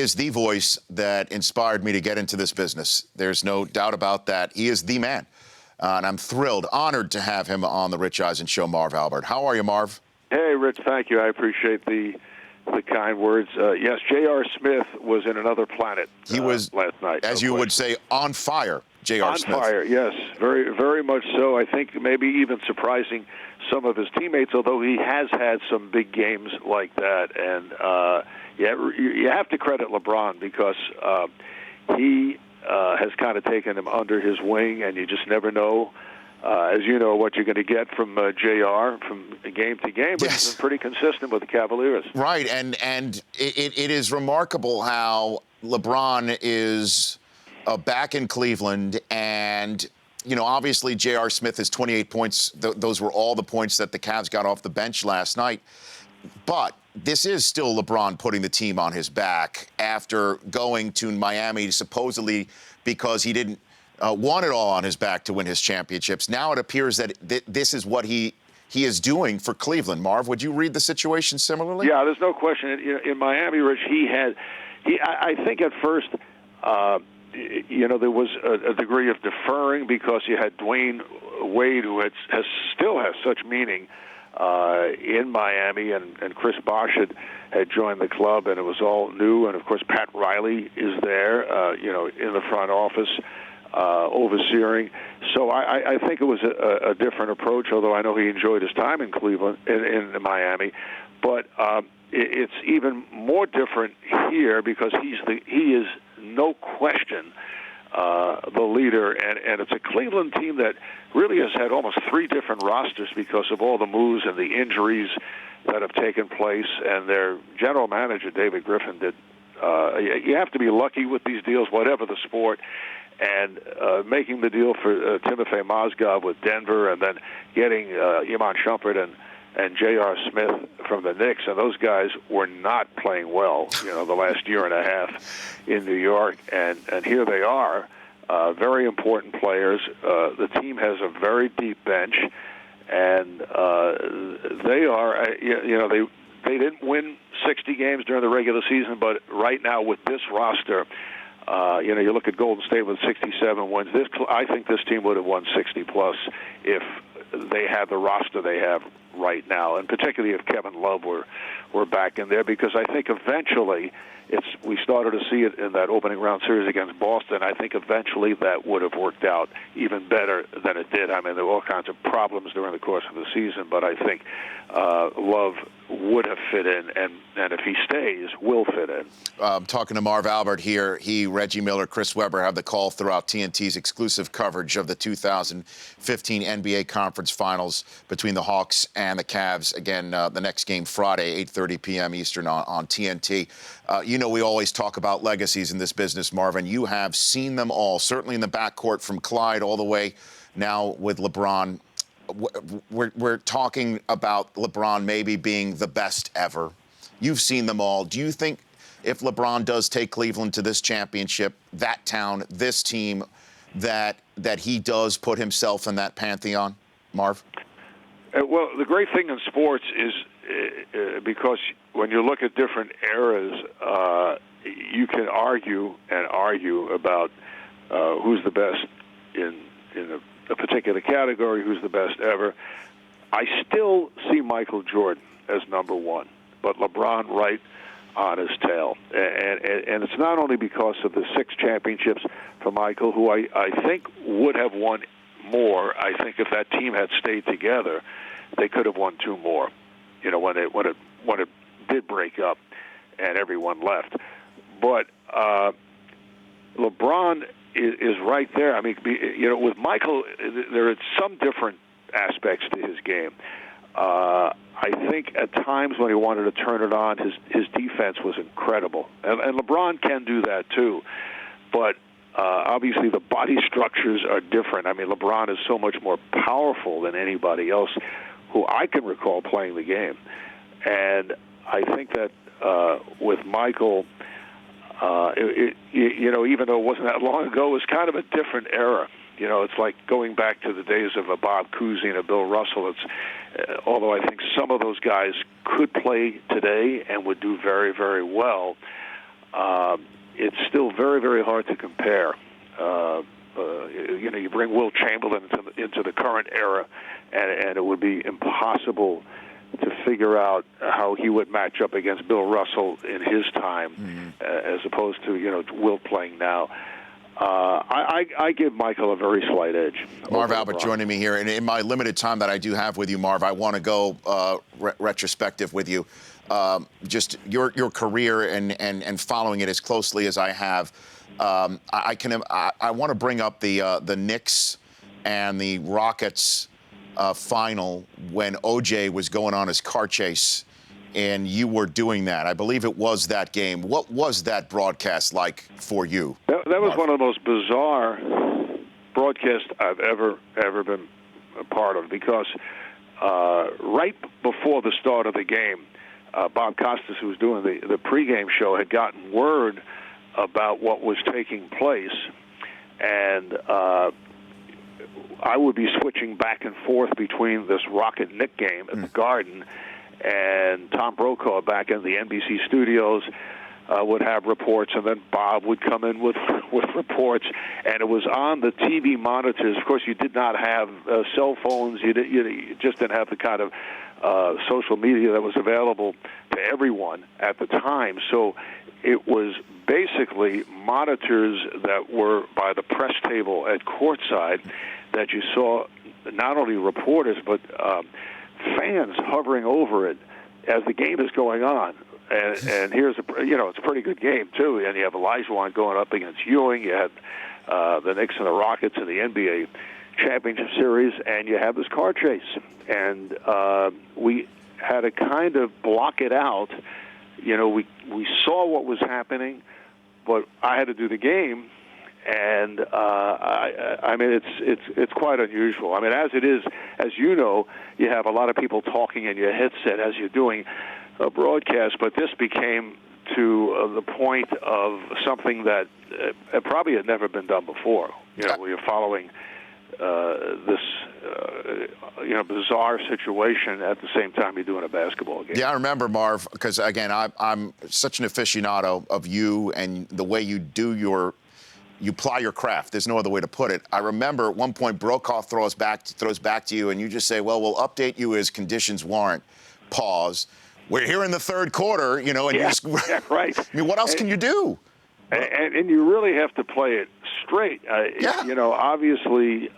is the voice that inspired me to get into this business. There's no doubt about that. He is the man. And I'm thrilled, honored to have him on the Rich Eisen Show, Marv Albert. How are you, Marv? Hey, Rich, thank you. I appreciate the kind words. Yes, J.R. Smith was in another planet He was, last night. as you would say, on fire, J.R. Smith. On fire, yes. Very, very much so. I think maybe even surprising some of his teammates, although he has had some big games like that. And you have to credit LeBron because he has kind of taken him under his wing, and you just never know, as you know, what you're going to get from JR from game to game. But Yes. he's been pretty consistent with the Cavaliers. Right, and it is remarkable how LeBron is back in Cleveland, and obviously J.R. Smith has 28 points. Those were all the points that the Cavs got off the bench last night. But this is still LeBron putting the team on his back after going to Miami supposedly because he didn't want it all on his back to win his championships. Now it appears that this is what he is doing for Cleveland. Marv, would you read the situation similarly? Yeah, there's no question. In Miami, Rich, I think at first, there was a degree of deferring because you had Dwayne Wade, who still has such meaning in Miami, and Chris Bosh had joined the club, and it was all new. And of course, Pat Riley is there, in the front office, overseeing. So I think it was a different approach. Although I know he enjoyed his time in Cleveland, in Miami, but it's even more different here because he is no question the leader, and it's a Cleveland team that really has had almost three different rosters because of all the moves and the injuries that have taken place. And their general manager, David Griffin, did. You have to be lucky with these deals, whatever the sport. And making the deal for Timofey Mozgov with Denver, and then getting Iman Shumpert and J.R. Smith from the Knicks, and those guys were not playing well, the last year and a half in New York, and here they are, very important players. The team has a very deep bench, and they are, they didn't win 60 games during the regular season, but right now with this roster, you look at Golden State with 67 wins. I think this team would have won 60-plus if they had the roster they have right now, and particularly if Kevin Love were back in there, because I think eventually we started to see it in that opening round series against Boston. I think eventually that would have worked out even better than it did. I mean, there were all kinds of problems during the course of the season, but I think Love would have fit in, and if he stays, will fit in. Talking to Marv Albert here, Reggie Miller, Chris Webber have the call throughout TNT's exclusive coverage of the 2015 NBA Conference Finals between the Hawks and the Cavs. Again, the next game Friday, 8:30 p.m. Eastern on TNT. We always talk about legacies in this business, Marvin. You have seen them all, certainly in the backcourt from Clyde all the way now with LeBron. We're talking about LeBron maybe being the best ever. You've seen them all. Do you think if LeBron does take Cleveland to this championship, that town, this team, that he does put himself in that pantheon, Marv? Well, the great thing in sports is because when you look at different eras, you can argue about who's the best in a particular category, who's the best ever. I still see Michael Jordan as number one, but LeBron right on his tail. And it's not only because of the 6 championships for Michael, who I think would have won more. I think if that team had stayed together, they could have won 2 more, when it did break up and everyone left. But LeBron is right there. I mean, with Michael, there are some different aspects to his game. I think at times when he wanted to turn it on, his defense was incredible. And LeBron can do that too. But obviously the body structures are different. I mean, LeBron is so much more powerful than anybody else who I can recall playing the game. And I think that with Michael, even though it wasn't that long ago, it was kind of a different era. It's like going back to the days of a Bob Cousy and a Bill Russell. Although I think some of those guys could play today and would do very, very well, it's still very, very hard to compare. You bring Will Chamberlain into the current era, and it would be impossible to figure out how he would match up against Bill Russell in his time, as opposed to Will playing now. I give Michael a very slight edge. Marv Albert joining me here, and in my limited time that I do have with you, Marv, I want to go retrospective with you. Just your career and following it as closely as I have. I want to bring up the Knicks and the Rockets final when OJ was going on his car chase, and you were doing that. I believe it was that game. What was that broadcast like for you? That was one of the most bizarre broadcasts I've ever been a part of, because right before the start of the game, Bob Costas, who was doing the pregame show, had gotten word about what was taking place, and I would be switching back and forth between this Rocket Knick game at the Garden, and Tom Brokaw back in the NBC studios would have reports, and then Bob would come in with reports, and it was on the TV monitors. Of course, you did not have cell phones. You just didn't have the kind of social media that was available to everyone at the time. So it was basically monitors that were by the press table at courtside that you saw not only reporters but fans hovering over it as the game is going on. And here's it's a pretty good game too. And you have Olajuwon going up against Ewing. You had the Knicks and the Rockets in the NBA championship series, and you have this car chase. And we had to kind of block it out. We saw what was happening, but I had to do the game. And I mean, it's quite unusual. I mean, as it is, as you know, you have a lot of people talking in your headset as you're doing a broadcast, but this became to the point of something that probably had never been done before. Where you're following this bizarre situation at the same time you're doing a basketball game. Yeah, I remember, Marv, because again, I'm such an aficionado of you and the way you do you ply your craft. There's no other way to put it. I remember at one point Brokaw throws back to you, and you just say, "Well, we'll update you as conditions warrant." Pause. We're here in the third quarter, and you just right. I mean, what else can you do? And you really have to play it straight. Obviously,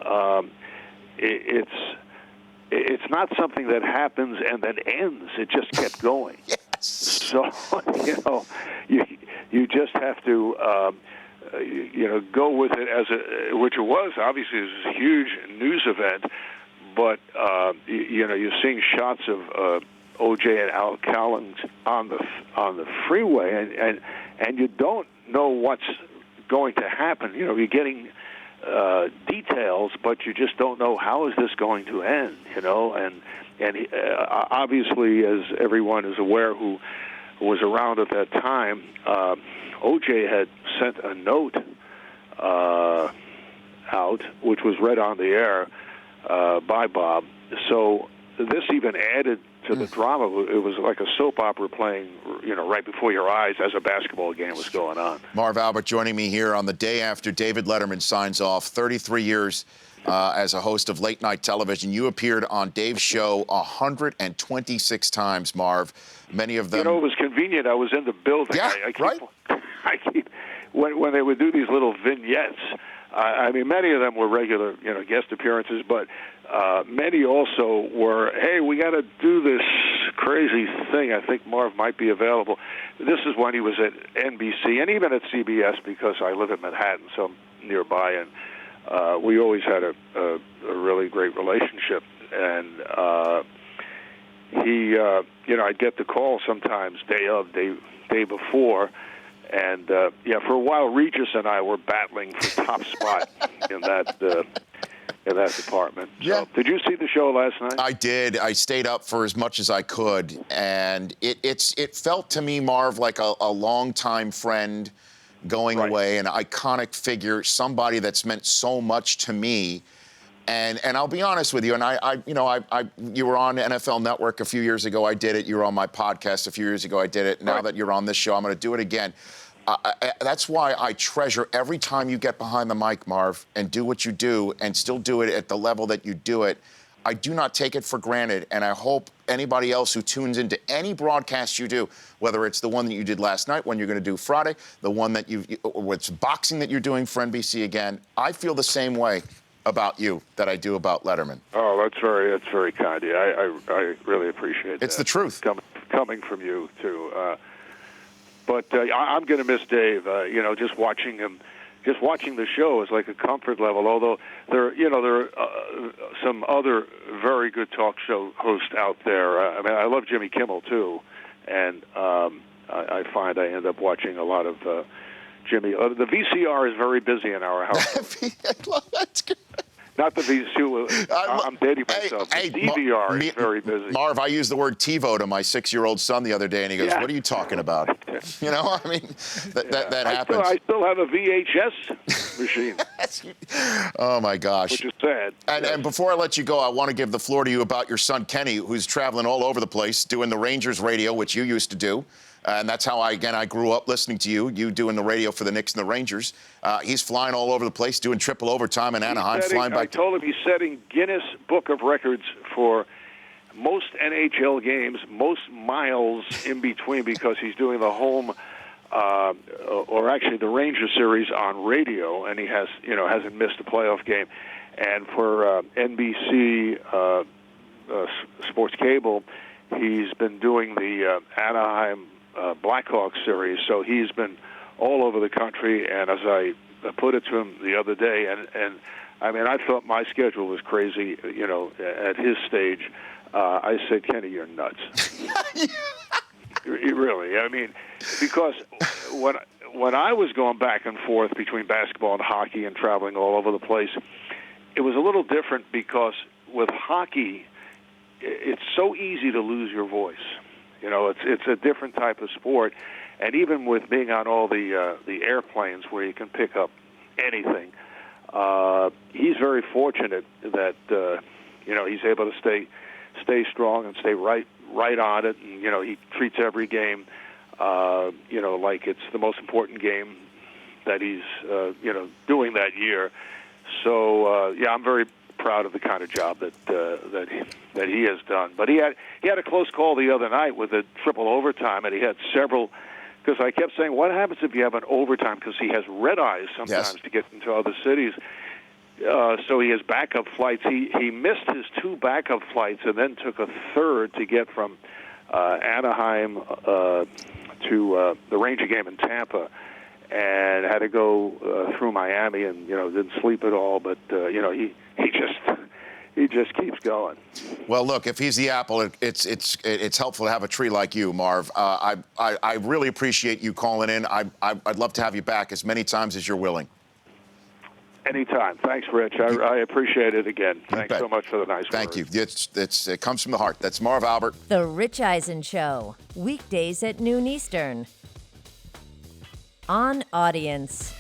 it's not something that happens and then ends. It just kept going. Yes. So you just have to go with it which it was. Obviously, it was a huge news event, but you're seeing shots of OJ and Al Cowlings on the freeway, and you don't know what's going to happen. You're getting details, but you just don't know how is this going to end. And obviously, as everyone is aware who was around at that time, OJ had sent a note out, which was read on the air by Bob. So this even added to the drama. It was like a soap opera playing, right before your eyes as a basketball game was going on. Marv Albert joining me here on the day after David Letterman signs off. 33 years as a host of late night television. You appeared on Dave's show 126 times, Marv. Many of them. It was convenient. I was in the building. Yeah, right. When they would do these little vignettes. I mean, many of them were regular, guest appearances, but many also were, hey, we got to do this crazy thing. I think Marv might be available. This is when he was at NBC and even at CBS, because I live in Manhattan, so I'm nearby, and we always had a really great relationship. And he, I'd get the call sometimes day before. And, for a while, Regis and I were battling for top spot in that department. Yeah. So, did you see the show last night? I did. I stayed up for as much as I could. And it felt to me, Marv, like a longtime friend going away, an iconic figure, somebody that's meant so much to me. And I'll be honest with you, and you were on NFL Network a few years ago. I did it. You were on my podcast a few years ago. I did it. Now that you're on this show, I'm going to do it again. That's why I treasure every time you get behind the mic, Marv, and do what you do and still do it at the level that you do it. I do not take it for granted, and I hope anybody else who tunes into any broadcast you do, whether it's the one that you did last night, one you're going to do Friday, the one that it's boxing that you're doing for NBC again, I feel the same way about you that I do about Letterman. Oh, that's very kind of you. I really appreciate that. It's the truth. Coming from you, too. But I'm going to miss Dave. Just watching him, just watching the show is like a comfort level. Although there are some other very good talk show hosts out there. I love Jimmy Kimmel too, and I find I end up watching a lot of Jimmy. The VCR is very busy in our house. That's good. Not the VCR. I'm dating myself. The DVR is very busy. Marv, I used the word TiVo to my 6-year-old son the other day, and he goes, "What are you talking about?" You know, I mean, that happens. I still have a VHS machine. Oh, my gosh. Which is sad. And before I let you go, I want to give the floor to you about your son, Kenny, who's traveling all over the place doing the Rangers radio, which you used to do. And that's how, I grew up listening to you doing the radio for the Knicks and the Rangers. He's flying all over the place, doing triple overtime in Anaheim, flying back. I told him he's setting Guinness Book of Records for most NHL games, most miles in between, because he's doing the home, or actually the Ranger series on radio, and he hasn't missed a playoff game. And for NBC Sports Cable, he's been doing the Anaheim Blackhawks series, so he's been all over the country. And as I put it to him the other day, and I thought my schedule was crazy, at his stage. I said, Kenny, you're nuts. Really, because when I was going back and forth between basketball and hockey and traveling all over the place, it was a little different because with hockey, it's so easy to lose your voice. It's a different type of sport, and even with being on all the airplanes where you can pick up anything, he's very fortunate that he's able to stay strong and stay right on it, and he treats every game like it's the most important game that he's doing that year. So I'm very proud of the kind of job that he has done. But he had a close call the other night with a triple overtime, and he had several. Because I kept saying, what happens if you have an overtime? Because he has red eyes sometimes to get into other cities. So he has backup flights. He missed his 2 backup flights and then took a third to get from Anaheim to the Ranger game in Tampa, and had to go through Miami, and didn't sleep at all. But he just keeps going. Well, look, if he's the apple, it's helpful to have a tree like you, Marv. I really appreciate you calling in. I'd love to have you back as many times as you're willing. Anytime. Thanks, Rich. I appreciate it again. Thanks so much for the nice words. Thank you. It comes from the heart. That's Marv Albert. The Rich Eisen Show, weekdays at noon Eastern. On Audience.